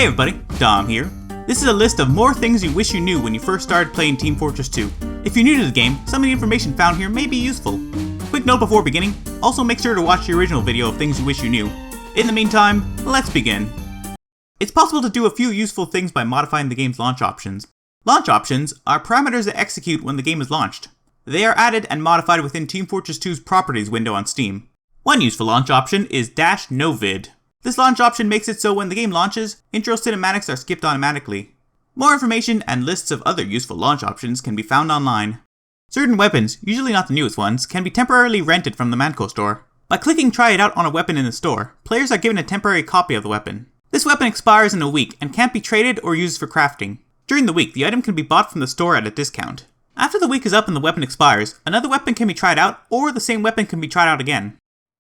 Hey everybody, Dom here. This is a list of more things you wish you knew when you first started playing Team Fortress 2. If you're new to the game, some of the information found here may be useful. Quick note before beginning, also make sure to watch the original video of things you wish you knew. In the meantime, let's begin. It's possible to do a few useful things by modifying the game's launch options. Launch options are parameters that execute when the game is launched. They are added and modified within Team Fortress 2's Properties window on Steam. One useful launch option is -novid. This launch option makes it so when the game launches, intro cinematics are skipped automatically. More information and lists of other useful launch options can be found online. Certain weapons, usually not the newest ones, can be temporarily rented from the Manco store. By clicking Try It Out on a weapon in the store, players are given a temporary copy of the weapon. This weapon expires in a week and can't be traded or used for crafting. During the week, the item can be bought from the store at a discount. After the week is up and the weapon expires, another weapon can be tried out, or the same weapon can be tried out again.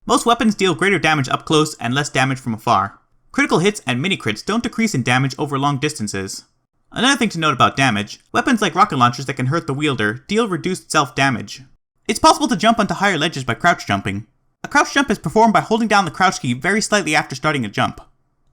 Most weapons deal greater damage up close and less damage from afar. Critical hits and mini-crits don't decrease in damage over long distances. Another thing to note about damage, weapons like rocket launchers that can hurt the wielder deal reduced self-damage. It's possible to jump onto higher ledges by crouch jumping. A crouch jump is performed by holding down the crouch key very slightly after starting a jump.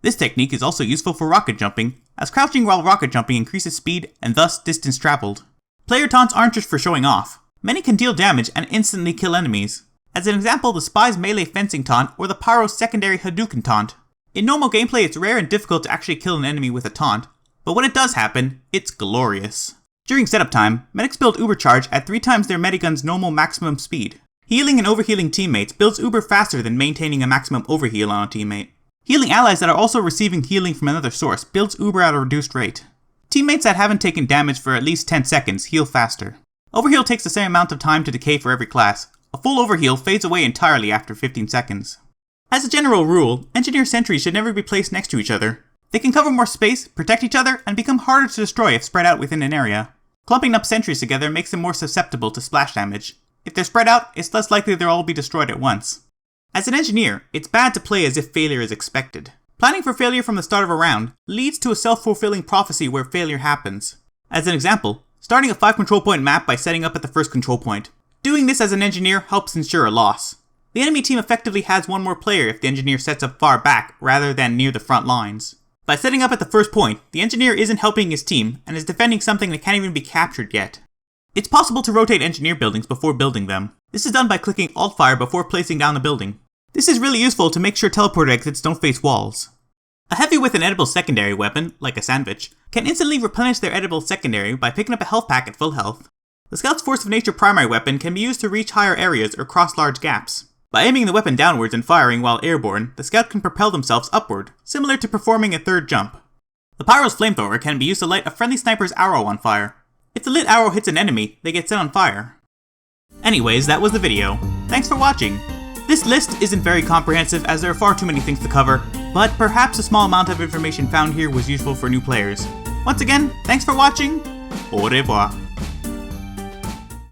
This technique is also useful for rocket jumping, as crouching while rocket jumping increases speed and thus distance traveled. Player taunts aren't just for showing off. Many can deal damage and instantly kill enemies. As an example, the Spy's melee fencing taunt or the Pyro's secondary Hadouken taunt. In normal gameplay, it's rare and difficult to actually kill an enemy with a taunt, but when it does happen, it's glorious. During setup time, medics build Uber charge at 3 times their medigun's normal maximum speed. Healing and overhealing teammates builds Uber faster than maintaining a maximum overheal on a teammate. Healing allies that are also receiving healing from another source builds Uber at a reduced rate. Teammates that haven't taken damage for at least 10 seconds heal faster. Overheal takes the same amount of time to decay for every class. A full overheal fades away entirely after 15 seconds. As a general rule, engineer sentries should never be placed next to each other. They can cover more space, protect each other, and become harder to destroy if spread out within an area. Clumping up sentries together makes them more susceptible to splash damage. If they're spread out, it's less likely they'll all be destroyed at once. As an engineer, it's bad to play as if failure is expected. Planning for failure from the start of a round leads to a self-fulfilling prophecy where failure happens. As an example, starting a 5 control point map by setting up at the first control point. Doing this as an engineer helps ensure a loss. The enemy team effectively has one more player if the engineer sets up far back rather than near the front lines. By setting up at the first point, the engineer isn't helping his team and is defending something that can't even be captured yet. It's possible to rotate engineer buildings before building them. This is done by clicking Alt-Fire before placing down the building. This is really useful to make sure teleport exits don't face walls. A heavy with an edible secondary weapon, like a sandwich, can instantly replenish their edible secondary by picking up a health pack at full health. The Scout's Force of Nature primary weapon can be used to reach higher areas or cross large gaps. By aiming the weapon downwards and firing while airborne, the Scout can propel themselves upward, similar to performing a third jump. The Pyro's flamethrower can be used to light a friendly sniper's arrow on fire. If the lit arrow hits an enemy, they get set on fire. Anyways, that was the video. Thanks for watching. This list isn't very comprehensive as there are far too many things to cover, but perhaps a small amount of information found here was useful for new players. Once again, thanks for watching. Au revoir.